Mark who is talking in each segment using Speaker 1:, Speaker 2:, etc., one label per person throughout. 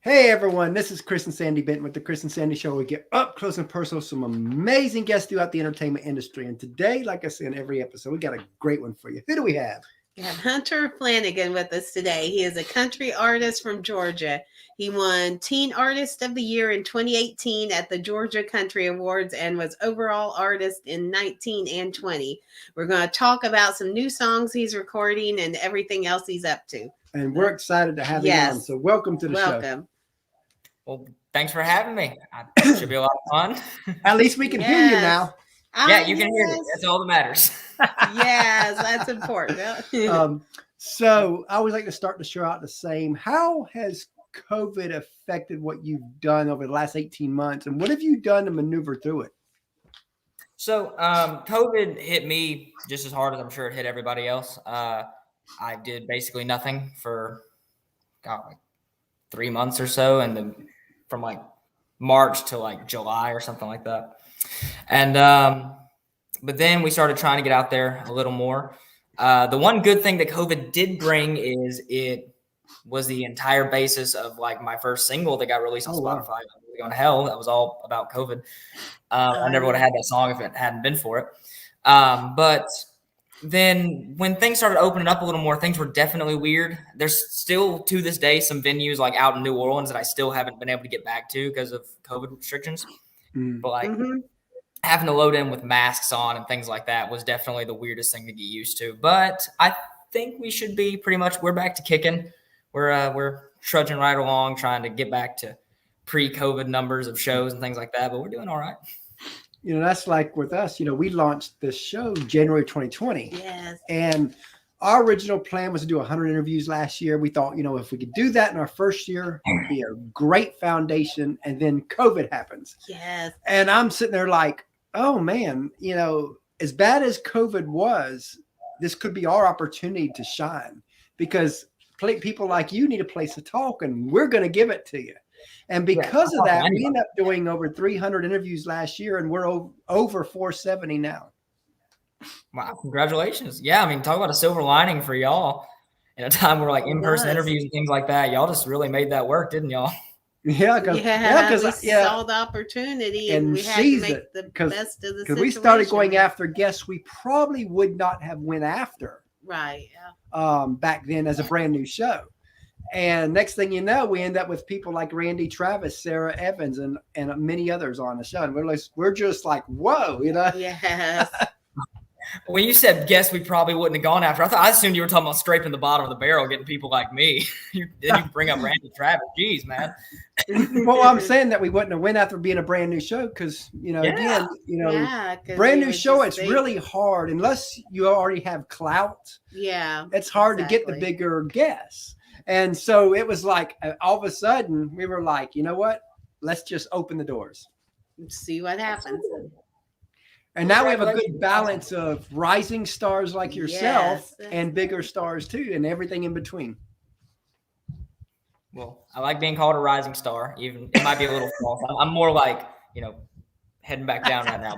Speaker 1: Hey everyone, this is Chris and Sandy Benton with the Chris and Sandy Show. We get up close and personal with some amazing guests throughout the entertainment industry. And today, like I say in every episode, we got a great one for you. Who do we have?
Speaker 2: We have Hunter Flanagan with us today. He is a country artist from Georgia. He won Teen Artist of the Year in 2018 at the Georgia Country Awards and was overall artist in 19 and 20. We're going to talk about some new songs he's recording and everything else he's up to.
Speaker 1: And we're excited to have you on. So welcome to the show.
Speaker 3: Well, thanks for having me. It should be a lot of fun.
Speaker 1: At least we can hear you now.
Speaker 3: Yeah, you can hear me. That's all that matters.
Speaker 2: Yes, that's important.
Speaker 1: So I always like to start the show out the same. How has COVID affected what you've done over the last 18 months? And what have you done to maneuver through it?
Speaker 3: So COVID hit me just as hard as I'm sure it hit everybody else. I did basically nothing for like 3 months or so. And then from like March to like July or something like that. And but then we started trying to get out there a little more. The one good thing that COVID did bring is it was the entire basis of like my first single that got released on Spotify. Wow. Going to Hell. That was all about COVID. I never would have had that song if it hadn't been for it. But then when things started opening up a little more, things were definitely weird. There's still to this day some venues like out in New Orleans that I still haven't been able to get back to because of COVID restrictions. But like having to load in with masks on and things like that was definitely the weirdest thing to get used to. But I think we should be we're back to kicking. We're trudging right along, trying to get back to pre-COVID numbers of shows and things like that. But we're doing all right.
Speaker 1: You know, that's like with us, we launched this show January 2020.
Speaker 2: Yes.
Speaker 1: And our original plan was to do 100 interviews last year. We thought, if we could do that in our first year, it would be a great foundation. And then COVID happens.
Speaker 2: Yes.
Speaker 1: And I'm sitting there like, oh man, as bad as COVID was, this could be our opportunity to shine because people like you need a place to talk and we're going to give it to you. And because of that, we ended up doing over 300 interviews last year, and we're over 470 now.
Speaker 3: Wow, congratulations. Yeah, I mean, talk about a silver lining for y'all in a time where like in-person interviews and things like that. Y'all just really made that work, didn't y'all?
Speaker 1: Yeah,
Speaker 2: because we saw the opportunity and we had to make the best of the situation.
Speaker 1: Because we started going after guests we probably would not have went after.
Speaker 2: Right, yeah.
Speaker 1: Back then as a brand new show. And next thing you know, we end up with people like Randy Travis, Sarah Evans, and many others on the show. And we're just like, whoa,
Speaker 2: Yes.
Speaker 3: When you said guess we probably wouldn't have gone after, I assumed you were talking about scraping the bottom of the barrel, getting people like me. Then you bring up Randy Travis. Jeez, man.
Speaker 1: Well, I'm saying that we wouldn't have went after being a brand new show because, brand new show, it's really hard unless you already have clout.
Speaker 2: Yeah.
Speaker 1: It's hard to get the bigger guests. And so it was like all of a sudden we were like, you know what? Let's just open the doors.
Speaker 2: See what happens.
Speaker 1: And now we have a good balance of rising stars like yourself and bigger stars too, and everything in between.
Speaker 3: Well, I like being called a rising star. Even it might be a little false. I'm more like, heading back down right now,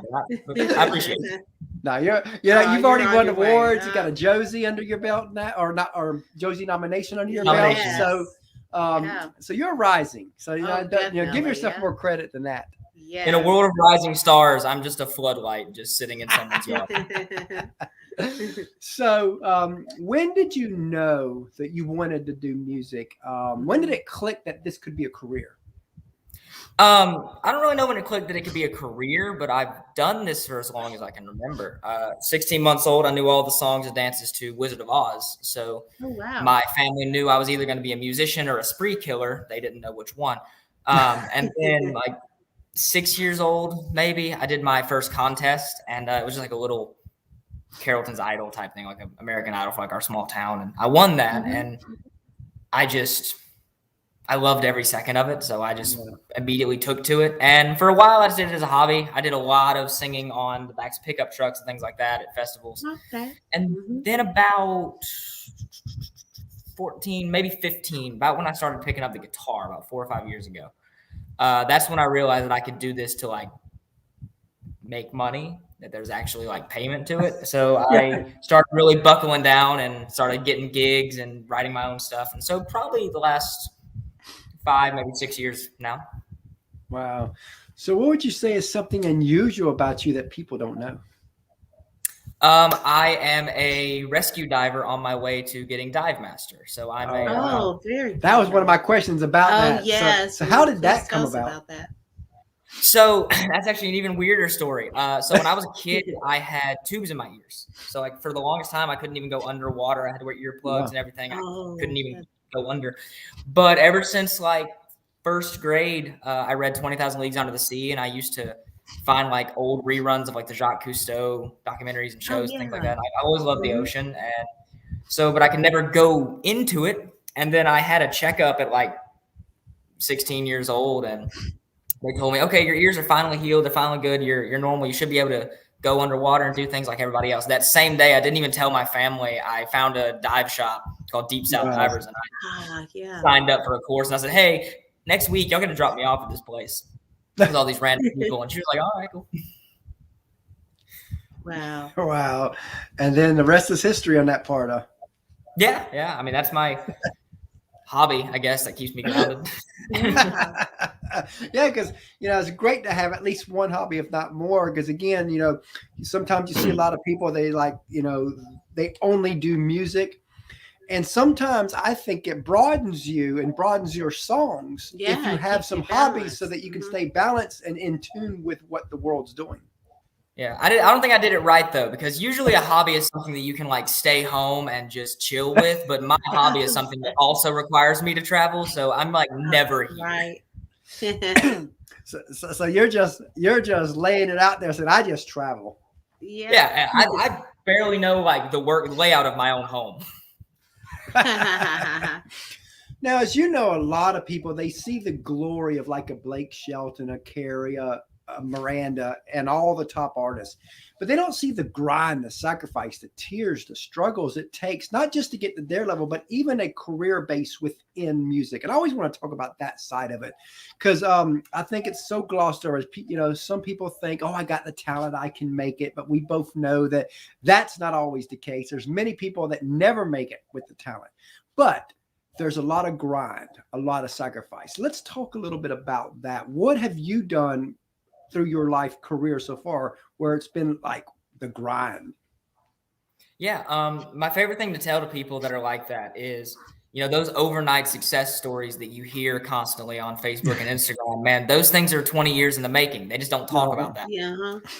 Speaker 3: but I appreciate it.
Speaker 1: No, you've already won awards. You got a Josie under your belt now, or Josie nomination under your belt. So, so you're rising. So give yourself more credit than that.
Speaker 2: Yes.
Speaker 3: In a world of rising stars, I'm just a floodlight, just sitting in someone's yard.
Speaker 1: So, when did you know that you wanted to do music? When did it click that this could be a career?
Speaker 3: I don't really know when it clicked that it could be a career, but I've done this for as long as I can remember. 16 months old, I knew all the songs and dances to Wizard of Oz. So my family knew I was either going to be a musician or a spree killer. They didn't know which one. And then like 6 years old, maybe, I did my first contest, and it was just like a little Carrollton's Idol type thing, like an American Idol for like our small town. And I won that, and I loved every second of it, so I just immediately took to it. And for a while, I just did it as a hobby. I did a lot of singing on the backs of pickup trucks and things like that at festivals.
Speaker 2: Okay.
Speaker 3: And then about 14, maybe 15, about when I started picking up the guitar, about 4 or 5 years ago, that's when I realized that I could do this to like make money, that there's actually like payment to it. So I started really buckling down and started getting gigs and writing my own stuff. And so probably the last 5, maybe 6 years now.
Speaker 1: Wow. So what would you say is something unusual about you that people don't know?
Speaker 3: I am a rescue diver on my way to getting dive master. So I'm
Speaker 1: Oh,
Speaker 3: a
Speaker 1: wow.
Speaker 2: Very good.
Speaker 1: That was one of my questions about
Speaker 2: Oh,
Speaker 1: that.
Speaker 2: yes.
Speaker 1: So how did
Speaker 2: Please
Speaker 1: that
Speaker 2: tell
Speaker 1: come
Speaker 2: us
Speaker 1: about?
Speaker 2: that.
Speaker 3: So that's actually an even weirder story. So when I was a kid, I had tubes in my ears. So like for the longest time, I couldn't even go underwater. I had to wear earplugs
Speaker 1: Wow.
Speaker 3: and everything. I
Speaker 2: Oh,
Speaker 3: couldn't even go under. But ever since like first grade, I read 20,000 Leagues Under the Sea, and I used to find like old reruns of like the Jacques Cousteau documentaries and shows and things like that. And I always loved the ocean, and so but I could never go into it. And then I had a checkup at like 16 years old, and they told me, okay, your ears are finally healed. They're finally good. You're normal. You should be able to go underwater and do things like everybody else. That same day, I didn't even tell my family. I found a dive shop called Deep South
Speaker 1: Wow.
Speaker 3: Divers, and I signed up for a course. And I said, hey, next week, y'all got to drop me off at this place with all these random people. And she was like, all right, cool.
Speaker 2: Wow.
Speaker 1: Wow. And then the rest is history on that part.
Speaker 3: Yeah. I mean, that's my hobby, I guess, that keeps me grounded.
Speaker 1: Yeah, because it's great to have at least one hobby, if not more. Because again, sometimes you see a lot of people, they like, they only do music. And sometimes I think it broadens you and broadens your songs if you have some hobbies so that you can stay balanced and in tune with what the world's doing.
Speaker 3: Yeah, I don't think I did it right though, because usually a hobby is something that you can like stay home and just chill with, but my hobby is something that also requires me to travel, so I'm like never here.
Speaker 2: Right.
Speaker 1: So you're just laying it out there saying, I just travel.
Speaker 3: Yeah, I barely know like the layout of my own home.
Speaker 1: Now, as you know, a lot of people, they see the glory of like a Blake Shelton, a Carey, a Miranda, and all the top artists, but they don't see the grind, the sacrifice, the tears, the struggles it takes, not just to get to their level, but even a career base within music. And I always want to talk about that side of it, because I think it's so glossed over. Some people think, oh, I got the talent, I can make it, but we both know that that's not always the case. There's many people that never make it with the talent, but there's a lot of grind, a lot of sacrifice. Let's talk a little bit about that. What have you done through your life career so far where it's been like the grind?
Speaker 3: Yeah. My favorite thing to tell to people that are like that is, those overnight success stories that you hear constantly on Facebook and Instagram, man, those things are 20 years in the making. They just don't talk about that.
Speaker 2: Yeah.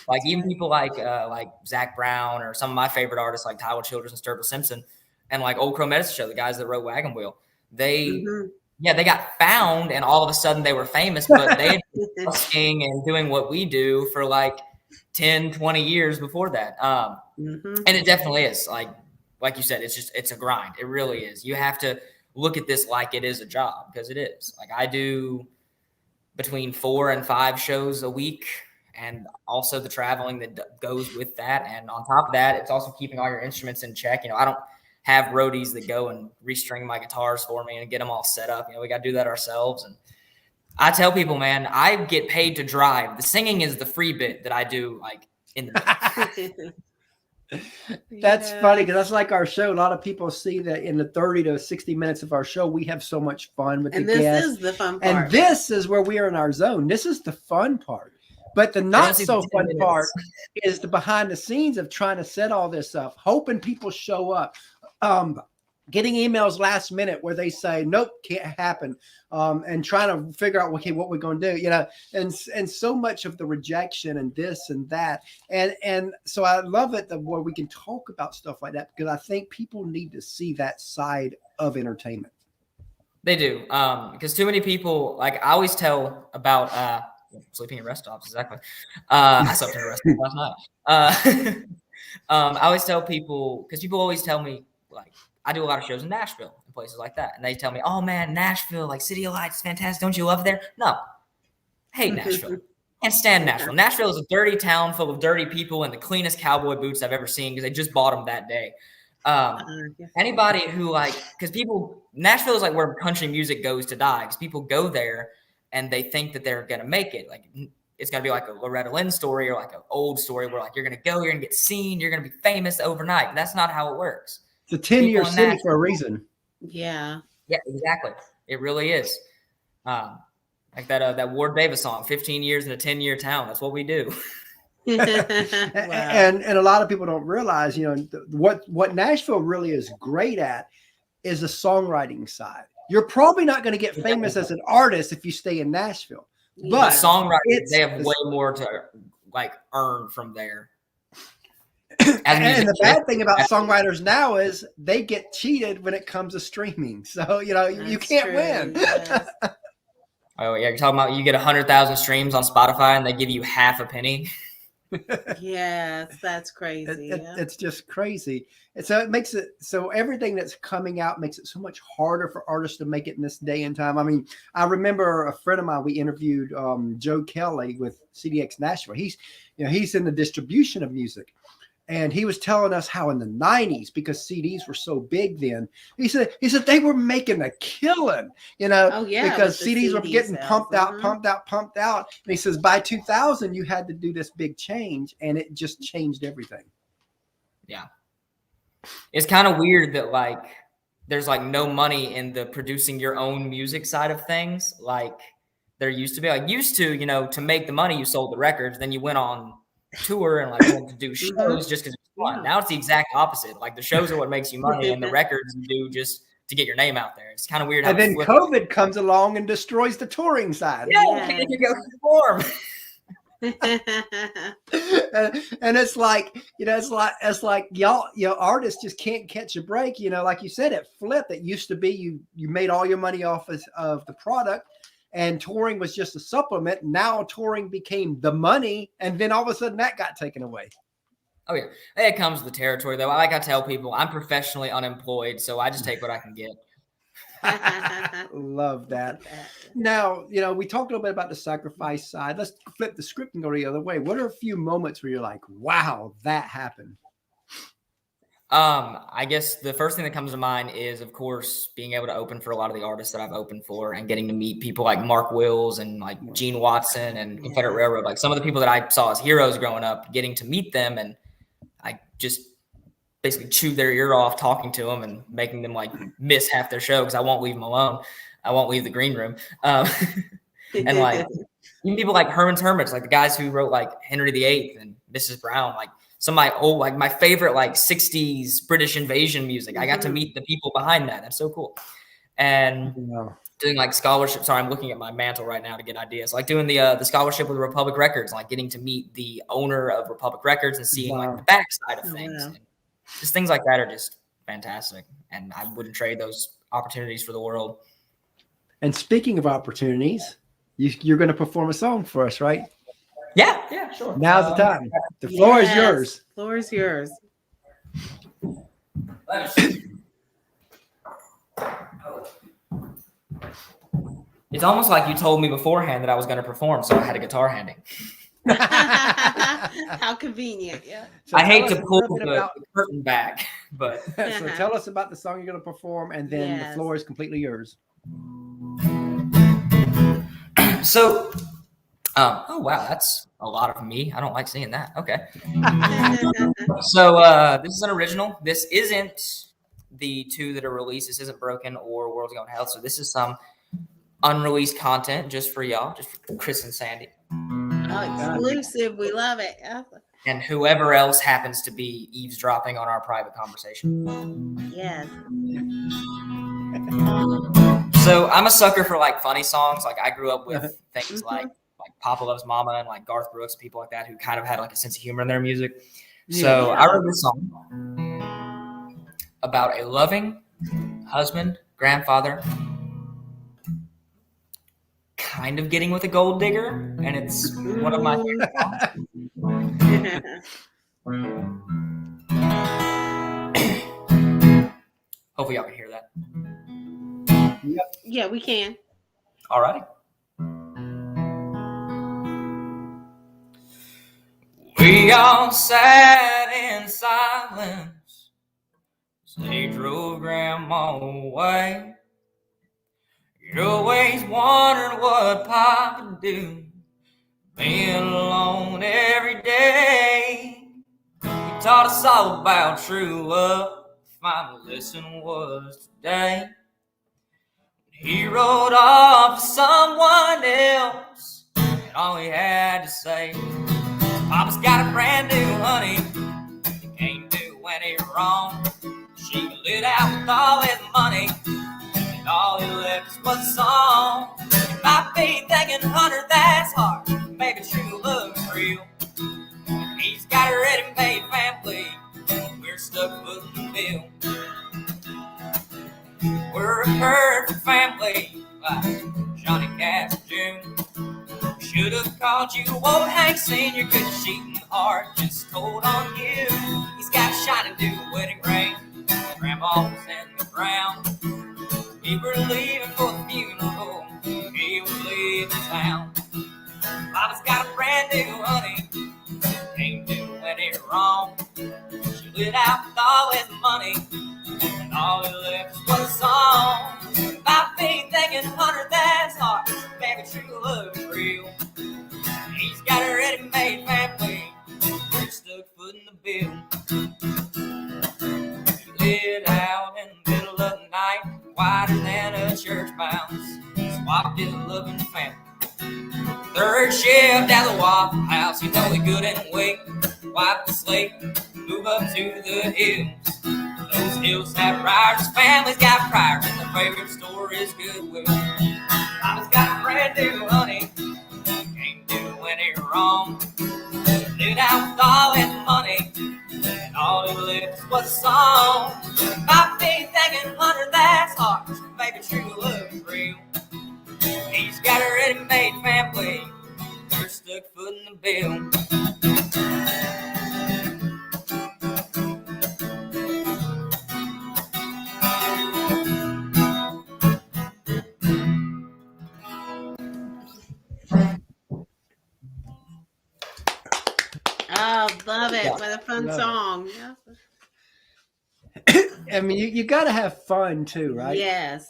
Speaker 3: Like even people like Zach Brown or some of my favorite artists like Tyler Childers and Sturgill Simpson and like Old Crow Medicine Show, the guys that wrote Wagon Wheel, they got found and all of a sudden they were famous, but they had been busking and doing what we do for like 10, 20 years before that. And it definitely is like you said, it's a grind. It really is. You have to look at this like it is a job, because it is. Like I do between 4 and 5 shows a week, and also the traveling that goes with that. And on top of that, it's also keeping all your instruments in check. I don't have roadies that go and restring my guitars for me and get them all set up. We got to do that ourselves. And I tell people, man, I get paid to drive. The singing is the free bit that I do like in the
Speaker 1: That's funny, because that's like our show. A lot of people see that in the 30 to 60 minutes of our show, we have so much fun with the guests.
Speaker 2: And this is the fun part.
Speaker 1: And this is where we are in our zone. This is the fun part. But the not so fun part is the behind the scenes of trying to set all this up, hoping people show up. Getting emails last minute where they say, nope, can't happen. And trying to figure out, okay, what we're going to do, and so much of the rejection and this and that. And so I love it where we can talk about stuff like that, because I think people need to see that side of entertainment.
Speaker 3: They do. Because too many people, like I always tell about sleeping in rest stops. Exactly. I slept in a rest stop last night. I always tell people, because people always tell me, like, I do a lot of shows in Nashville and places like that. And they tell me, oh man, Nashville, like City of Lights, fantastic. Don't you love there? No. I hate Nashville. Can't stand Nashville. Nashville is a dirty town full of dirty people and the cleanest cowboy boots I've ever seen, because they just bought them that day. Anybody who because Nashville is like where country music goes to die, because people go there and they think that they're going to make it. Like it's going to be like a Loretta Lynn story or like an old story where like you're going to go, you're going to get seen, you're going to be famous overnight. And that's not how it works.
Speaker 1: It's a 10-year city for a reason.
Speaker 2: Yeah.
Speaker 3: Yeah, exactly. It really is. Like that Ward Davis song, 15 years in a 10-year town. That's what we do.
Speaker 2: Wow.
Speaker 1: And a lot of people don't realize, what Nashville really is great at is the songwriting side. You're probably not going to get famous as an artist if you stay in Nashville, but
Speaker 3: songwriters, they have way more to like earn from there.
Speaker 1: And the bad thing about songwriters now is they get cheated when it comes to streaming. So, you can't win.
Speaker 2: Yes.
Speaker 3: Oh yeah, you're talking about you get 100,000 streams on Spotify and they give you half a penny.
Speaker 2: Yes, that's crazy.
Speaker 1: It's just crazy. And so it makes it so everything that's coming out makes it so much harder for artists to make it in this day and time. I mean, I remember a friend of mine, we interviewed Joe Kelly with CDX Nashville. He's in the distribution of music. And he was telling us how in the 90s, because CDs were so big then, he said they were making a killing, because CDs were getting pumped out. And he says by 2000, you had to do this big change, and it just changed everything.
Speaker 3: Yeah. It's kind of weird that like there's like no money in the producing your own music side of things. Like there used to be, to make the money, you sold the records, then you went on tour and like wanted to do shows just because it's fun. Now it's the exact opposite. Like the shows are what makes you money, and the records you do just to get your name out there. It's kind of weird.
Speaker 1: And then COVID comes along and destroys the touring side.
Speaker 3: Yeah, you go perform.
Speaker 1: And it's like, y'all, artists just can't catch a break. Like you said, it flipped. It used to be you made all your money off of the product. And touring was just a supplement. Now touring became the money, and then all of a sudden that got taken away.
Speaker 3: Oh yeah, it comes with the territory though. Like I tell people, I'm professionally unemployed, so I just take what I can get.
Speaker 1: Love that. Now, we talked a little bit about the sacrifice side. Let's flip the script and go the other way. What are a few moments where you're like, wow, that happened?
Speaker 3: I guess the first thing that comes to mind is, of course, being able to open for a lot of the artists that I've opened for and getting to meet people like Mark Wills and like Gene Watson and Confederate Railroad, like some of the people that I saw as heroes growing up, getting to meet them, and I just basically chewed their ear off talking to them and making them like miss half their show because I won't leave them alone. I won't leave the green room. And like even people like Herman's Hermits, like the guys who wrote like Henry VIII and Mrs. Brown, like some of my old, like my favorite, like 60s British invasion music. I got to meet the people behind that. That's so cool. And doing like scholarship. Sorry, I'm looking at my mantle right now to get ideas. Like doing the scholarship with Republic Records, like getting to meet the owner of Republic Records and seeing like the backside of things. And just things like that are just fantastic. And I wouldn't trade those opportunities for the world.
Speaker 1: And speaking of opportunities, you're going to perform a song for us, right?
Speaker 3: Yeah, sure.
Speaker 1: Now's the time. The floor is yours.
Speaker 2: The floor is yours.
Speaker 3: It's almost like you told me beforehand that I was going to perform, so I had a guitar handy.
Speaker 2: How convenient. Yeah.
Speaker 1: So
Speaker 3: I hate to pull the curtain back, but
Speaker 1: so tell us about the song you're going to perform, and then the floor is completely yours.
Speaker 3: So, oh wow, that's a lot of me. I don't like seeing that. Okay. So this is an original. This isn't the two that are released. This isn't Broken or World's Going to Hell. So this is some unreleased content just for y'all, just for Chris and Sandy.
Speaker 2: Oh, exclusive. We love it.
Speaker 3: And whoever else happens to be eavesdropping on our private conversation.
Speaker 2: Yes.
Speaker 3: So I'm a sucker for like funny songs. Like I grew up with things like Papa Loves Mama and like Garth Brooks and people like that who kind of had like a sense of humor in their music. So I wrote this song about a loving husband, grandfather, kind of getting with a gold digger, and it's one of my favorite songs. Hopefully y'all can hear that.
Speaker 2: Yeah, we can.
Speaker 3: All righty. We all sat in silence as they drove Grandma away. You always wondered what Papa would do, being alone every day. He taught us all about true love. My lesson was today. He rode off to someone else, and all he had to say, Papa's got a brand new honey, he can't do any wrong. She lit out with all his money, and all he left was a song. You might be thinking, Hunter, that's hard, maybe true love's real. He's got a ready-made family, we're stuck footing the bill. We're a perfect family, like Johnny Cash and June. Should have called you old Hank Sr., good cheating heart just told on you. He's got a shiny new wedding ring, Grandma was in the ground. We were leaving for the funeral, he was leaving town. Papa's got a brand new honey, can't do any wrong. She lit out with all his money, and all he left was a song. Might be thinking, Hunter, that's hard, maybe true love is real. He's got a ready-made family, we're stuck footing the bill. She lit out in the middle of the night, wider than a church mouse. Swapped in a loving family. Third shift at the Waffle House, you know he couldn't wait. Wipe the slate, move up to the hills. Those hills have briars, families got priors, and their favorite store is Goodwill. Papa's got a brand new honey, can't do any wrong. Lived out with all his money, and all he left was a song. Might be thinking, Hunter, that's hard, maybe true love is real. He's got a ready-made family, we're stuck footing the bill.
Speaker 2: Oh, love it. What a fun song.
Speaker 1: I mean, you got to have fun too, right?
Speaker 2: Yes.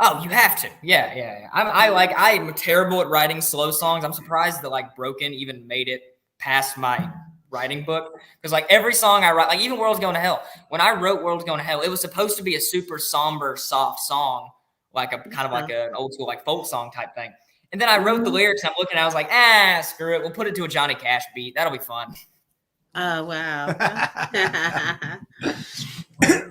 Speaker 3: Oh, you have to. Yeah. I'm terrible at writing slow songs. I'm surprised that like Broken even made it past my writing book. Because like every song I write, like even World's Going to Hell, when I wrote World's Going to Hell, it was supposed to be a super somber, soft song, like a kind of like an old school like folk song type thing. And then I wrote the lyrics and I'm looking, I was like, screw it. We'll put it to a Johnny Cash beat. That'll be fun.
Speaker 2: Oh, wow.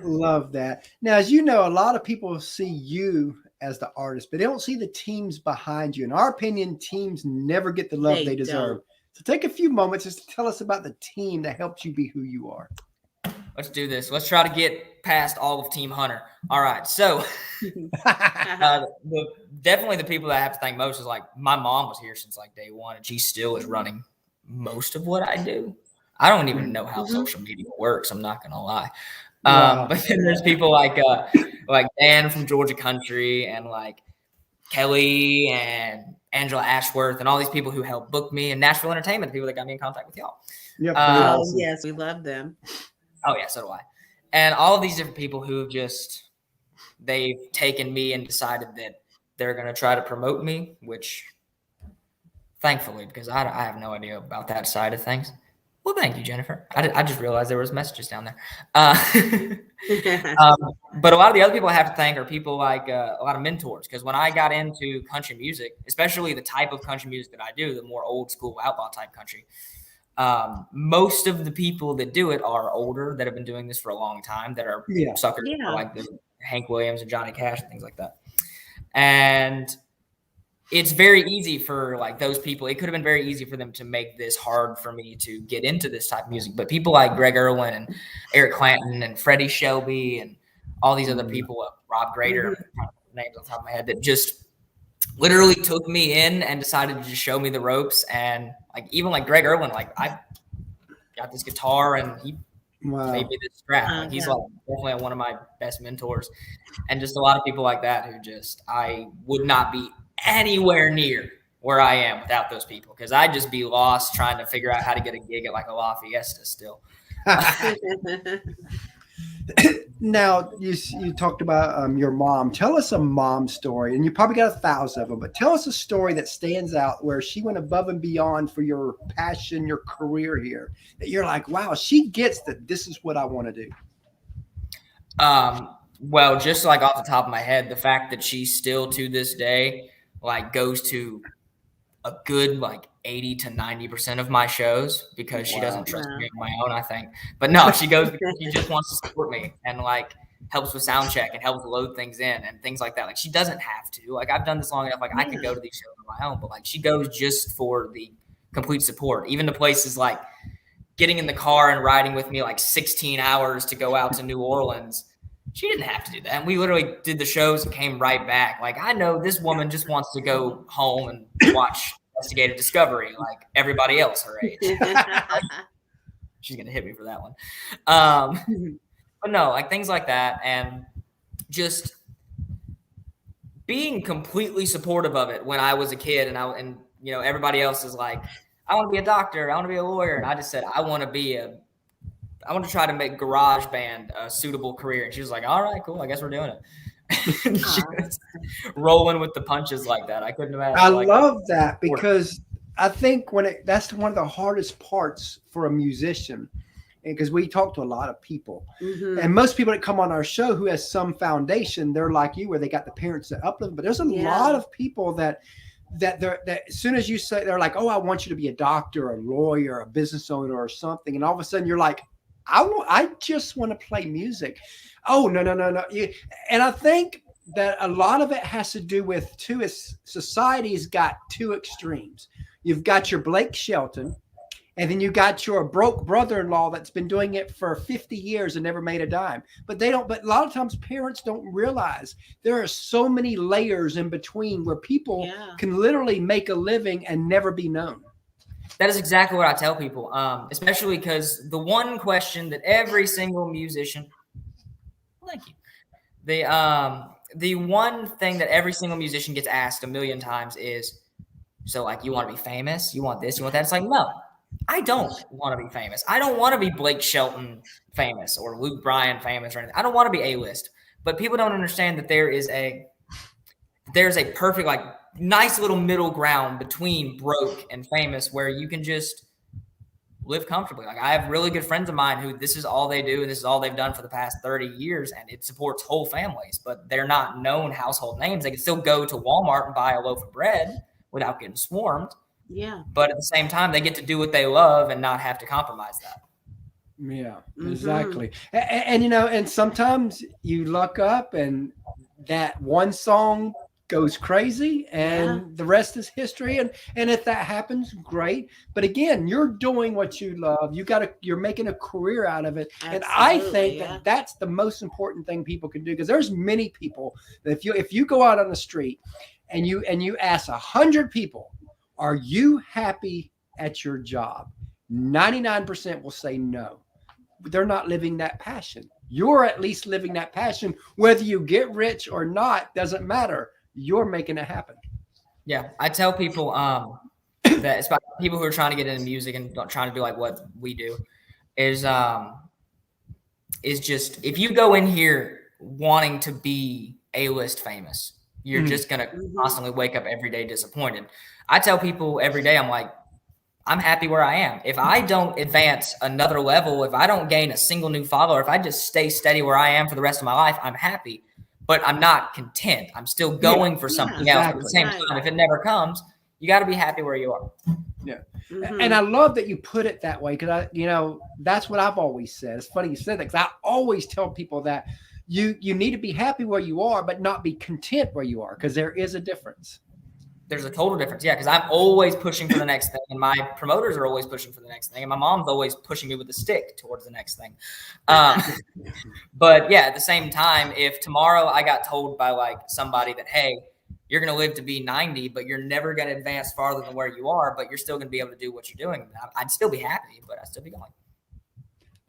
Speaker 1: Love that. Now, as you know, a lot of people see you as the artist, but they don't see the teams behind you. In our opinion, teams never get the love they deserve. So take a few moments just to tell us about the team that helped you be who you are.
Speaker 3: Let's do this. Let's try to get past all of Team Hunter. All right. So definitely the people that I have to thank most is like my mom was here since like day one, and she still is running most of what I do. I don't even know how social media works. I'm not going to lie.
Speaker 1: Wow.
Speaker 3: But then there's people like Dan from Georgia Country and like Kelly and Angela Ashworth and all these people who helped book me, and Nashville Entertainment, the people that got me in contact with y'all.
Speaker 1: Yep,
Speaker 2: awesome. Yes, we love them.
Speaker 3: Oh yeah, so do I. And all of these different people who have just, they've taken me and decided that they're going to try to promote me, which thankfully, because I have no idea about that side of things. Well, thank you, Jennifer. I just realized there was messages down there. But a lot of the other people I have to thank are people like a lot of mentors. Because when I got into country music, especially the type of country music that I do, the more old school outlaw type country, most of the people that do it are older, that have been doing this for a long time, that are suckers for like the Hank Williams and Johnny Cash and things like that. And it's very easy for like those people. It could have been very easy for them to make this hard for me to get into this type of music. But people like Greg Irwin and Eric Clanton and Freddie Shelby and all these other people, Rob Grader, names on top of my head, that just literally took me in and decided to just show me the ropes. And like even like Greg Irwin, like I got this guitar and he made me this strap. Like he's like definitely one of my best mentors. And just a lot of people like that who just, I would not be anywhere near where I am without those people, because I'd just be lost trying to figure out how to get a gig at like a La Fiesta still.
Speaker 1: Now, you talked about your mom. Tell us a mom story, and you probably got 1,000 of them, but tell us a story that stands out where she went above and beyond for your passion, your career here, that you're like, wow, she gets that this is what I want to do.
Speaker 3: Well, just like off the top of my head, the fact that she still to this day like goes to a good like 80 to 90% of my shows because she doesn't trust me on my own, I think. But no, she goes because she just wants to support me and like helps with sound check and helps load things in and things like that. Like she doesn't have to. Like I've done this long enough. Like I could go to these shows on my own, but like she goes just for the complete support. Even to places like getting in the car and riding with me like 16 hours to go out to New Orleans. She didn't have to do that. And we literally did the shows and came right back. Like, I know this woman just wants to go home and watch Investigative Discovery like everybody else her age. She's going to hit me for that one. But no, like things like that. And just being completely supportive of it when I was a kid. And you know, everybody else is like, I want to be a doctor. I want to be a lawyer. And I just said, I want to try to make garage band a suitable career. And she was like, all right, cool. I guess we're doing it. She was rolling with the punches like that. I couldn't imagine.
Speaker 1: I love that because I think that's one of the hardest parts for a musician. Because we talk to a lot of people, and most people that come on our show who has some foundation, they're like you, where they got the parents that uplift them. But there's a lot of people that as soon as you say, they're like, oh, I want you to be a doctor, a lawyer, a business owner or something. And all of a sudden you're like, I just want to play music. Oh, no. And I think that a lot of it has to do with too, is society's got two extremes. You've got your Blake Shelton, and then you got your broke brother-in-law that's been doing it for 50 years and never made a dime. But a lot of times parents don't realize there are so many layers in between where people can literally make a living and never be known.
Speaker 3: That is exactly what I tell people, especially because the one question that every single musician, thank you, the one thing that every single musician gets asked a million times is, so like, you want to be famous? You want this? You want that? It's like, no. I don't want to be famous. I don't want to be Blake Shelton famous or Luke Bryan famous or anything. I don't want to be A-list. But people don't understand that there's a perfect, like, nice little middle ground between broke and famous where you can just live comfortably. Like, I have really good friends of mine who this is all they do and this is all they've done for the past 30 years, and it supports whole families. But they're not known household names. They can still go to Walmart and buy a loaf of bread without getting swarmed.
Speaker 2: Yeah.
Speaker 3: But at the same time, they get to do what they love and not have to compromise that.
Speaker 1: Yeah, exactly. And you know, and sometimes you luck up and that one song goes crazy and the rest is history. And if that happens, great. But again, you're doing what you love. You're making a career out of it. Absolutely, and I think that that's the most important thing people can do, because there's many people that if you go out on the street and you ask 100 people, are you happy at your job? 99% will say no. They're not living that passion. You're at least living that passion. Whether you get rich or not, doesn't matter. You're making it happen.
Speaker 3: Yeah. I tell people that it's about people who are trying to get into music and trying to do like what we do is just, if you go in here wanting to be A-list famous, you're just going to constantly wake up every day disappointed. I tell people every day, I'm like, I'm happy where I am. If I don't advance another level, if I don't gain a single new follower, if I just stay steady where I am for the rest of my life, I'm happy. But I'm not content. I'm still going for something else. At the same time, if it never comes, you got to be happy where you are.
Speaker 1: Yeah. And I love that you put it that way, because that's what I've always said. It's funny you said that, because I always tell people that you need to be happy where you are, but not be content where you are, because there is a difference.
Speaker 3: There's a total difference. Yeah, because I'm always pushing for the next thing, and my promoters are always pushing for the next thing, and my mom's always pushing me with the stick towards the next thing. But yeah, at the same time, if tomorrow I got told by like somebody that, hey, you're going to live to be 90, but you're never going to advance farther than where you are, but you're still going to be able to do what you're doing, I'd still be happy, but I'd still be going.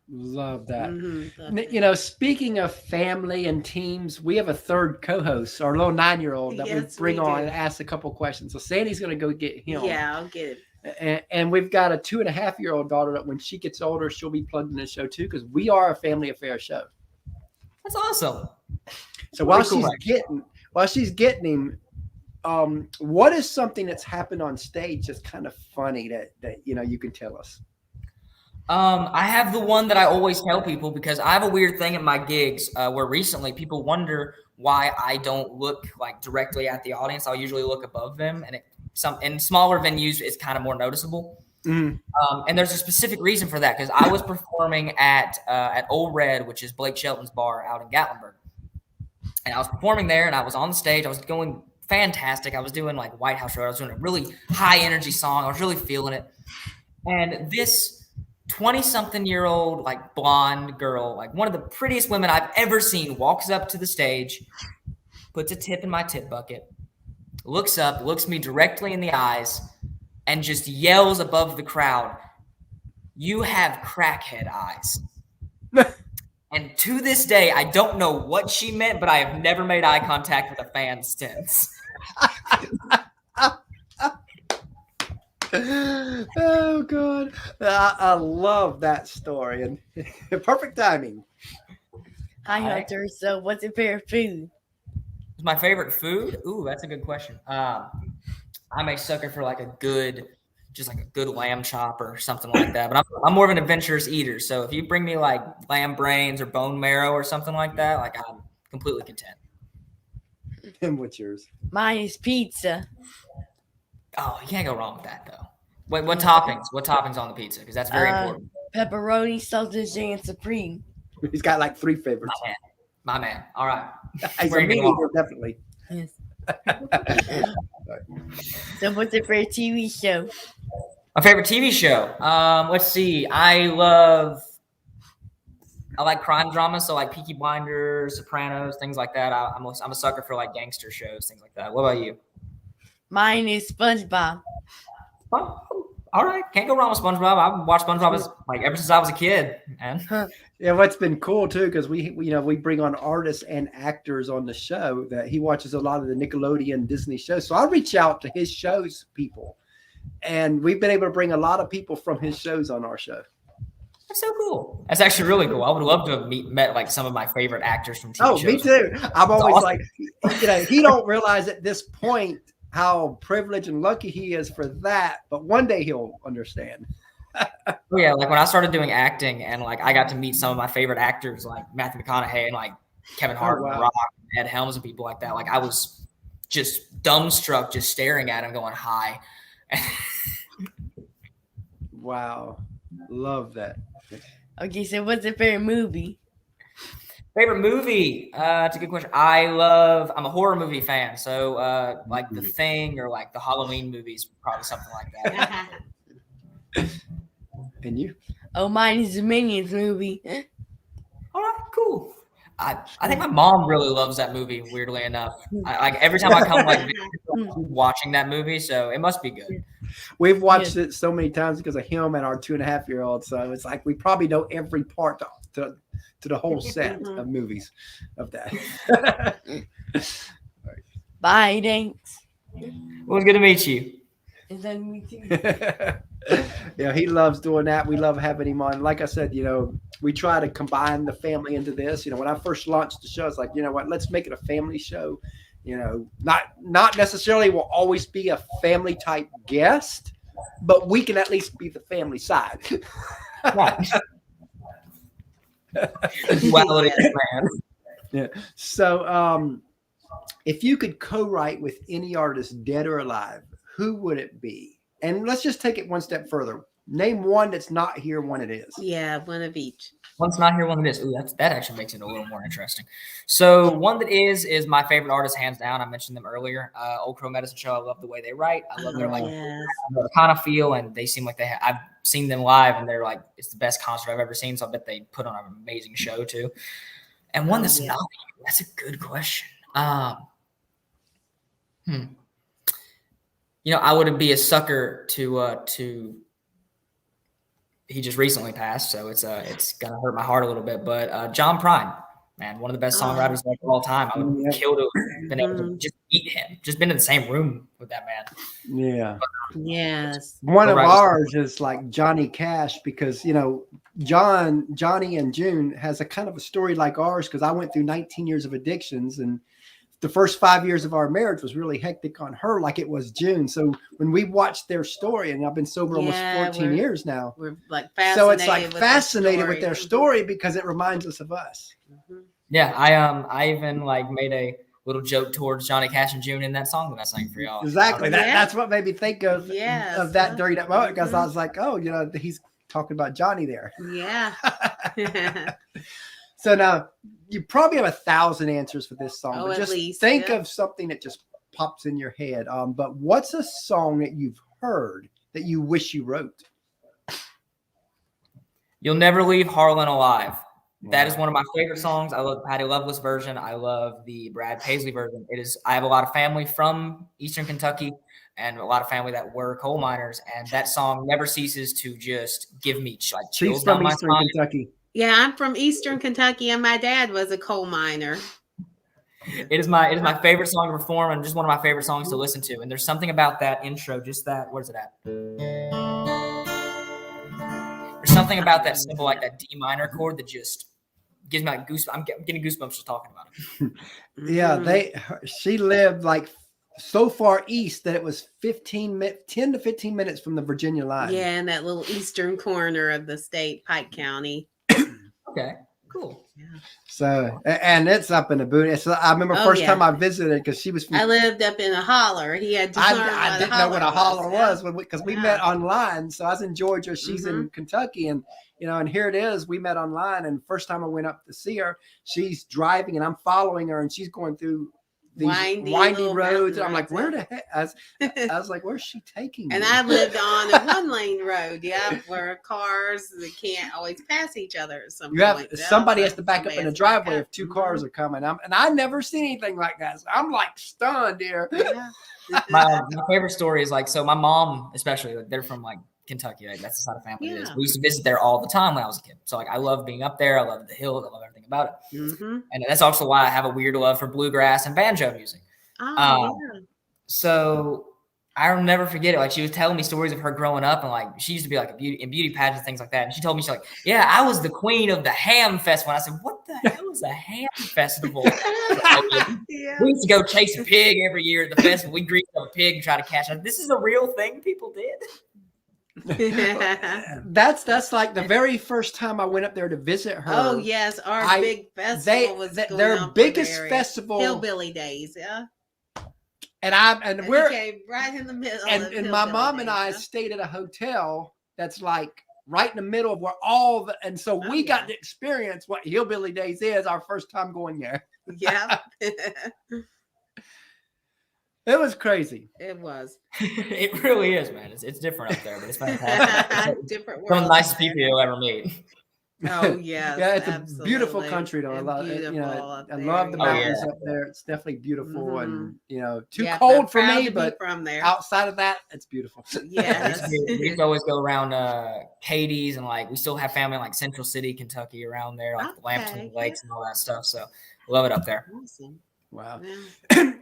Speaker 1: Love that. Speaking of family and teams, we have a third co-host, our little 9-year-old that we bring on and ask a couple questions. So Sandy's going to go get him.
Speaker 2: Yeah, I'll get it.
Speaker 1: And we've got a 2.5-year-old daughter that when she gets older, she'll be plugged in the show too, because we are a family affair show.
Speaker 3: That's awesome.
Speaker 1: So while she's getting him, what is something that's happened on stage that's kind of funny that you can tell us?
Speaker 3: I have the one that I always tell people because I have a weird thing at my gigs where recently people wonder why I don't look like directly at the audience. I'll usually look above them, and in smaller venues it's kind of more noticeable.
Speaker 1: Mm.
Speaker 3: And there's a specific reason for that because I was performing at Old Red, which is Blake Shelton's bar out in Gatlinburg, and I was performing there, and I was on the stage. I was going fantastic. I was doing like White House Road. I was doing a really high energy song. I was really feeling it, and this 20-something-year-old, like blonde girl, like one of the prettiest women I've ever seen, walks up to the stage, puts a tip in my tip bucket, looks up, looks me directly in the eyes, and just yells above the crowd, "You have crackhead eyes." And to this day, I don't know what she meant, but I have never made eye contact with a fan since.
Speaker 1: Oh God, I love that story and perfect timing.
Speaker 4: Hi, Hunter. So, what's your favorite food?
Speaker 3: My favorite food? Ooh, that's a good question. I'm a sucker for like a good lamb chop or something like that. But I'm more of an adventurous eater. So if you bring me like lamb brains or bone marrow or something like that, like I'm completely content.
Speaker 1: And what's yours?
Speaker 4: Mine is pizza.
Speaker 3: Oh, you can't go wrong with that though. What toppings? What toppings on the pizza? Because that's very important.
Speaker 4: Pepperoni, sausage, and supreme.
Speaker 1: He's got like 3 favorites.
Speaker 3: My man. All right.
Speaker 1: He's a meat eater, definitely.
Speaker 4: Yes. So, what's your favorite TV show?
Speaker 3: My favorite TV show. Let's see. I like crime drama, so like Peaky Blinders, Sopranos, things like that. I'm a sucker for like gangster shows, things like that. What about you?
Speaker 4: Mine is SpongeBob.
Speaker 3: All right, can't go wrong with SpongeBob. I've watched SpongeBob ever since I was a kid, man.
Speaker 1: Yeah, what's been cool too, because we bring on artists and actors on the show that he watches a lot of the Nickelodeon Disney shows. So I reach out to his shows people, and we've been able to bring a lot of people from his shows on our show.
Speaker 3: That's so cool. That's actually really cool. I would love to have met like some of my favorite actors from TV shows.
Speaker 1: Oh, me too. I'm always awesome. Like, he don't realize at this point how privileged and lucky he is for that, but one day he'll understand.
Speaker 3: Yeah, like when I started doing acting and like I got to meet some of my favorite actors like Matthew McConaughey and like Kevin Hart and Rock and Ed Helms and people like that. Like I was just dumbstruck just staring at him going, "Hi."
Speaker 1: Wow. Love that.
Speaker 4: Okay, so what's your favorite movie?
Speaker 3: Favorite movie? That's a good question. I'm a horror movie fan. So like The Thing or like the Halloween movies, probably something like that.
Speaker 1: And you?
Speaker 4: Oh, mine is the Minions movie.
Speaker 3: All right, cool. I think my mom really loves that movie, weirdly enough. Like every time I come like watching that movie, so it must be good.
Speaker 1: We've watched it so many times because of him and our 2.5-year-old. So it's like we probably know every part to the whole set of movies of that.
Speaker 4: Bye, thanks.
Speaker 3: It was good to meet you.
Speaker 4: And then me too.
Speaker 1: Yeah, he loves doing that. We love having him on. Like I said, we try to combine the family into this. When I first launched the show, it's like, what, let's make it a family show. Not necessarily will always be a family type guest, but we can at least be the family side.
Speaker 3: Right. Well, it is, man.
Speaker 1: Yeah. So, if you could co-write with any artist, dead or alive, who would it be? And let's just take it one step further. Name one that's not here, one it is.
Speaker 2: Yeah, one of each.
Speaker 3: One's not here, one that is. Ooh, that actually makes it a little more interesting. So one that is my favorite artist, hands down. I mentioned them earlier. Old Crow Medicine Show. I love the way they write. I love their kind of feel, and they seem like I've seen them live, and they're like it's the best concert I've ever seen. So I bet they put on an amazing show too. And one that's not here. That's a good question. I wouldn't be a sucker to. He just recently passed, so it's gonna hurt my heart a little bit. But John Prine, man, one of the best songwriters of all time. I would kill to have been able to just meet him, just been in the same room with that man.
Speaker 1: Yeah.
Speaker 2: Yes.
Speaker 1: One of ours is like Johnny Cash because Johnny and June has a kind of a story like ours because I went through 19 years of addictions and the first 5 years of our marriage was really hectic on her, like it was June. So when we watched their story, and I've been sober almost 14 years now.
Speaker 2: We're like fascinated.
Speaker 1: So it's like fascinated with their story because it reminds us of us.
Speaker 2: Mm-hmm.
Speaker 3: Yeah, I even like made a little joke towards Johnny Cash and June in that song that I sang for y'all.
Speaker 1: Exactly. That's what made me think of that during that moment, because I was like, oh, he's talking about Johnny there.
Speaker 2: Yeah.
Speaker 1: So now you probably have 1,000 answers for this song.
Speaker 2: Oh,
Speaker 1: but
Speaker 2: at
Speaker 1: just
Speaker 2: least,
Speaker 1: think of something that just pops in your head. But what's a song that you've heard that you wish you wrote?
Speaker 3: You'll Never Leave Harlan Alive. Wow. That is one of my favorite songs. I love the Patty Loveless version. I love the Brad Paisley version. I have a lot of family from Eastern Kentucky and a lot of family that were coal miners, and that song never ceases to just give me like chills down my spine.
Speaker 1: Kentucky.
Speaker 2: Yeah, I'm from Eastern Kentucky, and my dad was a coal miner.
Speaker 3: It is my favorite song to perform, and just one of my favorite songs to listen to. And there's something about that intro, just that. Where's it at? There's something about that simple, like that D minor chord, that just gives me like goosebumps. I'm getting goosebumps just talking about it.
Speaker 1: Yeah, she lived like so far east that it was 10 to 15 minutes from the Virginia line.
Speaker 2: Yeah, in that little eastern corner of the state, Pike County.
Speaker 3: Okay, cool.
Speaker 2: Yeah.
Speaker 1: So, and it's up in the boot. So I remember first time I visited, because she was from,
Speaker 2: I lived up in a holler. He had to
Speaker 1: I didn't know what a holler was because we met online. So I was in Georgia, she's in Kentucky, and and here it is. We met online, and first time I went up to see her, she's driving and I'm following her, and she's going through these windy roads. And I'm like, where the heck? I was like, where's she taking me?
Speaker 2: And I lived on a 1-lane road, where cars can't always pass each other at some point.
Speaker 1: Somebody has to back up in the driveway if two cars are coming. And I never seen anything like that. So I'm like stunned here.
Speaker 2: Yeah.
Speaker 3: my favorite story is like, so my mom, especially, they're from like Kentucky, right? That's the side of family it is. We used to visit there all the time when I was a kid. So like, I love being up there. I love the hills. I love everything about it. Mm-hmm. And that's also why I have a weird love for bluegrass and banjo music. So I'll never forget it. Like, she was telling me stories of her growing up, and like, she used to be like in beauty pageants, things like that. And she told me, she's like, yeah, I was the queen of the ham festival. And I said, what the hell is a ham festival? We used to go chase a pig every year at the festival. We greased up a pig and try to catch it. This is a real thing people did.
Speaker 1: That's like the very first time I went up there to visit her.
Speaker 2: Oh yes, our big festival was
Speaker 1: their biggest festival,
Speaker 2: Hillbilly Days,
Speaker 1: and we're
Speaker 2: right in the middle.
Speaker 1: And my mom and I stayed at a hotel that's like right in the middle of where and so we got to experience what Hillbilly Days is our first time going there.
Speaker 2: Yeah.
Speaker 1: It was crazy.
Speaker 2: It was.
Speaker 3: It really is, man. It's different up there, but it's fantastic.
Speaker 2: Different world.
Speaker 3: Some of the nicest people you'll ever meet.
Speaker 2: Oh yeah.
Speaker 1: Yeah, it's a beautiful country though. I love the mountains up there. It's definitely beautiful, and too cold for me, but
Speaker 2: from there.
Speaker 1: Outside of that, it's beautiful.
Speaker 2: Yeah.
Speaker 3: We used to always go around Katie's, and like we still have family in like Central City, Kentucky, around there, like the Lamberton Lakes and all that stuff. So love it up there.
Speaker 2: Awesome.
Speaker 1: Wow.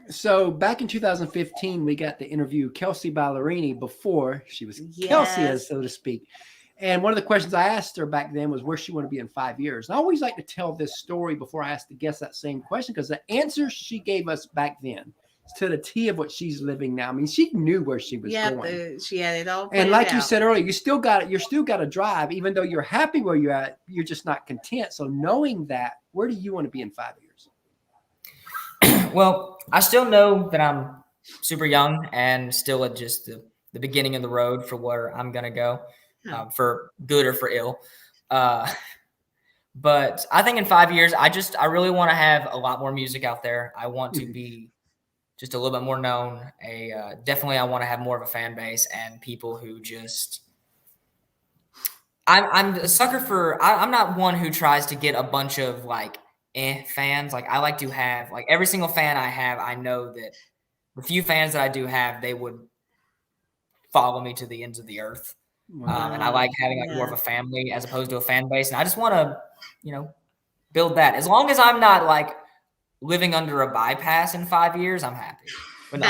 Speaker 1: So back in 2015, we got to interview Kelsey Ballerini before she was Kelsey, so to speak. And one of the questions I asked her back then was where she wanted to be in 5 years. And I always like to tell this story before I ask the guests that same question, because the answer she gave us back then is to the T of what she's living now. I mean, she knew where she was going.
Speaker 2: She had it all.
Speaker 1: And like you said earlier, you're still got to drive, even though you're happy where you're at. You're just not content. So knowing that, where do you want to be in 5 years?
Speaker 3: Well, I still know that I'm super young and still at just the beginning of the road for where I'm going to go, for good or for ill. But I think in 5 years, I really want to have a lot more music out there. I want to be just a little bit more known. Definitely, I want to have more of a fan base and people who just. I'm a sucker for. I'm not one who tries to get a bunch of like fans. Like, I like to have like every single fan I have. I know that the few fans that I do have, they would follow me to the ends of the earth. Wow. And I like having like more of a family as opposed to a fan base. And I just want to, build that. As long as I'm not like living under a bypass in 5 years, I'm happy. But no,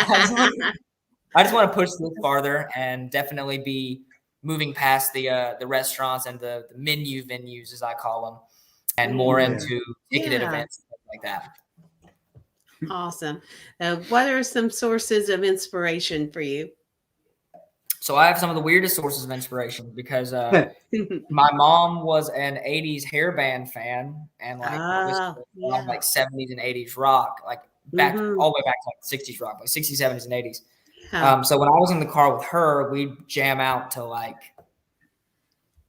Speaker 3: I just want to push this farther and definitely be moving past the restaurants and the menu venues, as I call them, and more into ticketed events and stuff like that.
Speaker 2: Awesome. What are some sources of inspiration for you?
Speaker 3: So I have some of the weirdest sources of inspiration because my mom was an 80s hair band fan and like listened to a lot of like 70s and 80s rock, like back all the way back to like 60s rock, like 60s, 70s, and 80s. So when I was in the car with her, we'd jam out to like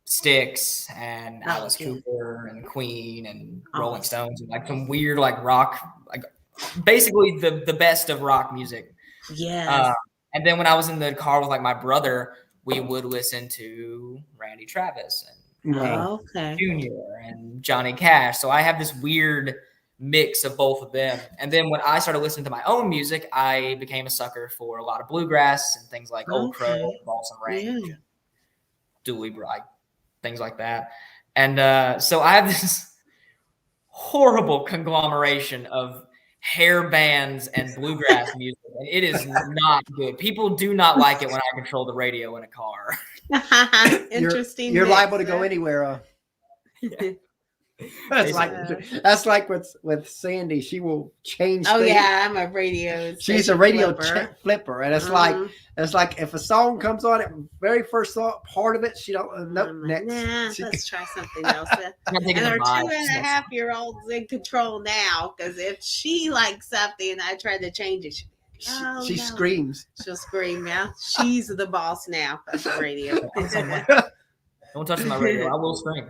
Speaker 3: Styx and Alice Cooper and Queen and Rolling Stones and like some weird like rock, like basically the best of rock music.
Speaker 2: Yes.
Speaker 3: And then when I was in the car with like my brother, we would listen to Randy Travis and Junior and Johnny Cash. So I have this weird mix of both of them. And then when I started listening to my own music, I became a sucker for a lot of bluegrass and things like Old Crow, Balsam Range, Dooley Bright, things like that. And so I have this horrible conglomeration of hair bands and bluegrass music, and it is not good. People do not like it when I control the radio in a car.
Speaker 2: Interesting.
Speaker 1: You're liable to go anywhere. That's like with Sandy. She will change.
Speaker 2: Oh
Speaker 1: things.
Speaker 2: yeah, I'm a radio.
Speaker 1: She's a radio flipper, and it's like if a song comes on, very first part of it, she don't. Next.
Speaker 2: Nah, let's try something else. And our 2.5-year-old's in control now because if she likes something, I try to change it.
Speaker 1: She screams.
Speaker 2: She'll scream. Yeah, she's the boss now of the radio.
Speaker 3: Don't touch my radio. I will scream.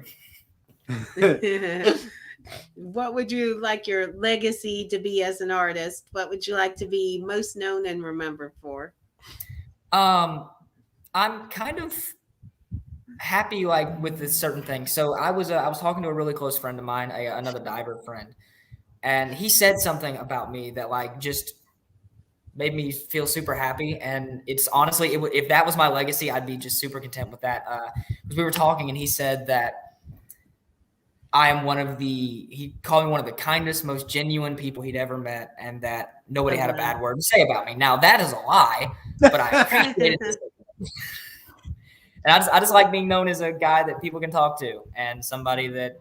Speaker 2: What would you like your legacy to be as an artist? What would you like to be most known and remembered for?
Speaker 3: I'm kind of happy like with this certain thing. So I was talking to a really close friend of mine, another diver friend, and he said something about me that like just made me feel super happy. And it's honestly, if that was my legacy, I'd be just super content with that. Because we were talking and he said that I am he called me one of the kindest, most genuine people he'd ever met, and that nobody had a bad word to say about me. Now that is a lie, but I appreciate it. And I just like being known as a guy that people can talk to and somebody that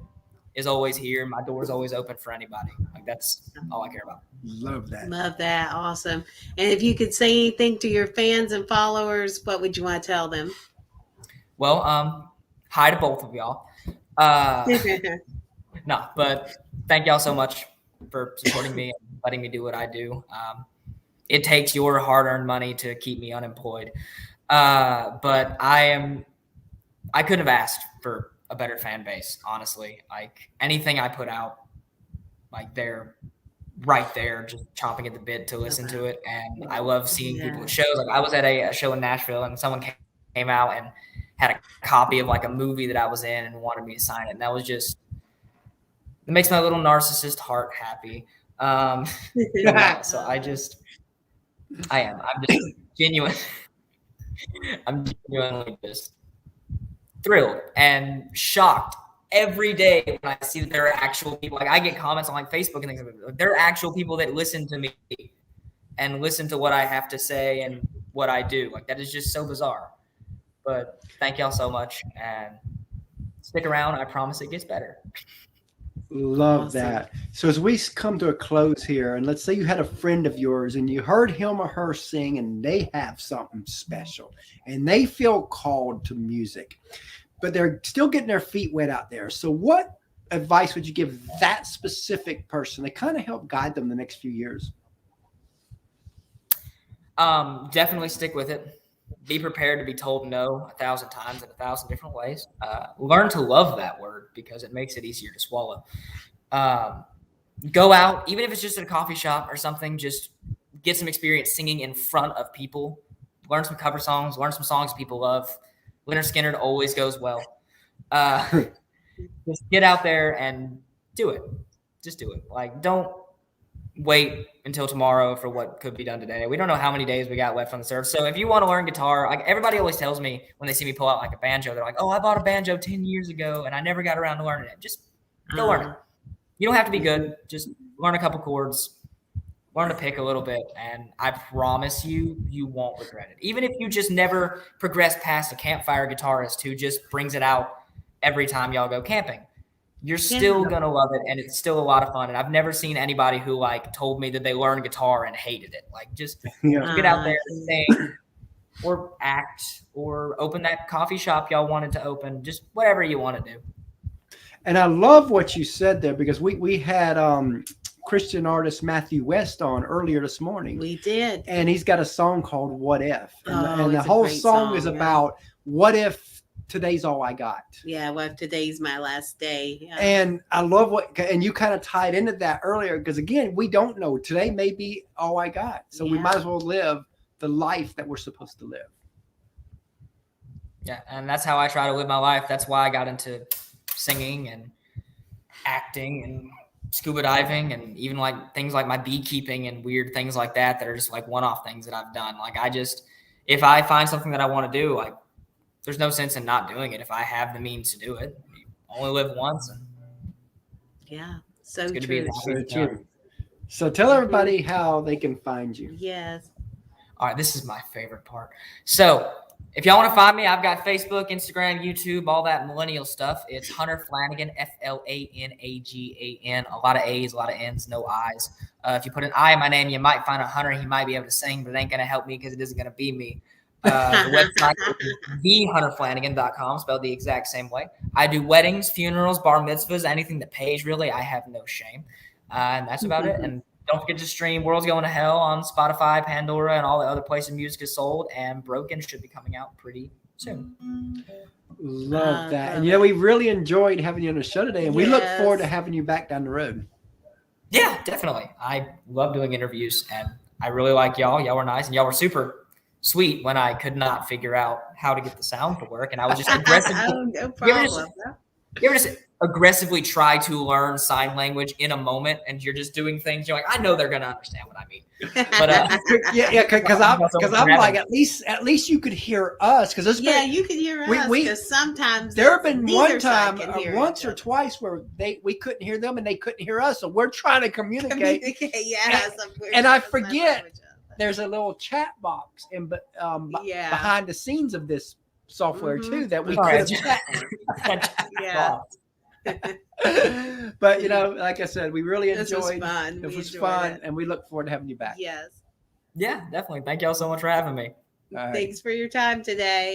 Speaker 3: is always here. My door is always open for anybody. Like that's all I care about.
Speaker 1: Love that.
Speaker 2: Love that. Awesome. And if you could say anything to your fans and followers, what would you want to tell them?
Speaker 3: Well, hi to both of y'all. No, but thank y'all so much for supporting me and letting me do what I do. It takes your hard-earned money to keep me unemployed. But I couldn't have asked for a better fan base, honestly. Like anything I put out, like they're right there, just chomping at the bit to listen to it. And I love seeing people at shows. Like I was at a show in Nashville and someone came out and had a copy of like a movie that I was in and wanted me to sign it. And that was just, it makes my little narcissist heart happy. So I'm just genuine. I'm genuinely just thrilled and shocked every day when I see that there are actual people. Like I get comments on like Facebook and things like that. There are actual people that listen to me and listen to what I have to say and what I do. Like that is just so bizarre. But thank y'all so much and stick around. I promise it gets better.
Speaker 1: Love that. So as we come to a close here, and let's say you had a friend of yours and you heard him or her sing and they have something special and they feel called to music, but they're still getting their feet wet out there. So what advice would you give that specific person to kind of help guide them the next few years?
Speaker 3: Definitely stick with it. Be prepared to be told no 1,000 times in 1,000 different ways. Learn to love that word because it makes it easier to swallow. Go out, even if it's just at a coffee shop or something, just get some experience singing in front of people. Learn some cover songs, learn some songs people love. Leonard Skinner always goes well. Just get out there and do it. Just do it. Like, don't wait until tomorrow for what could be done today. We don't know how many days we got left on the earth. So if you want to learn guitar, like everybody always tells me when they see me pull out like a banjo, they're like, oh, I bought a banjo 10 years ago and I never got around to learning it. Just go learn it. You don't have to be good. Just learn a couple chords, learn to pick a little bit. And I promise you, you won't regret it. Even if you just never progress past a campfire guitarist who just brings it out every time y'all go camping. you're still going to love it. And it's still a lot of fun. And I've never seen anybody who like told me that they learned guitar and hated it. Like just get out there and sing or act or open that coffee shop y'all wanted to open, just whatever you want to do.
Speaker 1: And I love what you said there, because we had Christian artist Matthew West on earlier this morning.
Speaker 2: We did.
Speaker 1: And he's got a song called What If. And the
Speaker 2: it's a
Speaker 1: whole
Speaker 2: great
Speaker 1: song is
Speaker 2: yeah.
Speaker 1: about what if today's all I got.
Speaker 2: Yeah, what if today's my last day. Yeah.
Speaker 1: And I love and you kind of tied into that earlier, because again, we don't know. Today may be all I got. So we might as well live the life that we're supposed to live.
Speaker 3: Yeah, and that's how I try to live my life. That's why I got into singing and acting and scuba diving and even like things like my beekeeping and weird things like that are just like one-off things that I've done. Like if I find something that I want to do, like there's no sense in not doing it if I have the means to do it. You only live once. And
Speaker 2: yeah, so
Speaker 3: it's
Speaker 2: true.
Speaker 1: So true. So tell everybody how they can find you.
Speaker 2: Yes.
Speaker 3: All right, this is my favorite part. So if y'all want to find me, I've got Facebook, Instagram, YouTube, all that millennial stuff. It's Hunter Flanagan, Flanagan. A lot of A's, a lot of N's, no I's. If you put an I in my name, you might find a Hunter. He might be able to sing, but it ain't going to help me because it isn't going to be me. The website is thehunterflanagan.com, spelled the exact same way. I do weddings, funerals, bar mitzvahs, anything that pays, really. I have no shame. And that's about it. And don't forget to stream World's Going to Hell on Spotify, Pandora, and all the other places music is sold. And Broken should be coming out pretty soon.
Speaker 1: Love that. And we really enjoyed having you on the show today. And we look forward to having you back down the road.
Speaker 3: Yeah, definitely. I love doing interviews. And I really like y'all. Y'all were nice. And y'all were super sweet when I could not figure out how to get the sound to work. And I was just aggressively.
Speaker 2: No problem.
Speaker 3: You ever just aggressively try to learn sign language in a moment and you're just doing things you're like, I know they're going to understand what I mean. But
Speaker 1: because I'm like, at least you could hear us, because
Speaker 2: you could hear us, because sometimes
Speaker 1: there have been one time once or twice where we couldn't hear them and they couldn't hear us, so we're trying to communicate. And I forget there's a little chat box behind the scenes of this software too that we could have But like I said, we really enjoyed. It was fun, and we look forward to having you back.
Speaker 2: Yes.
Speaker 3: Yeah, definitely. Thank y'all so much for having me.
Speaker 2: Thanks for your time today.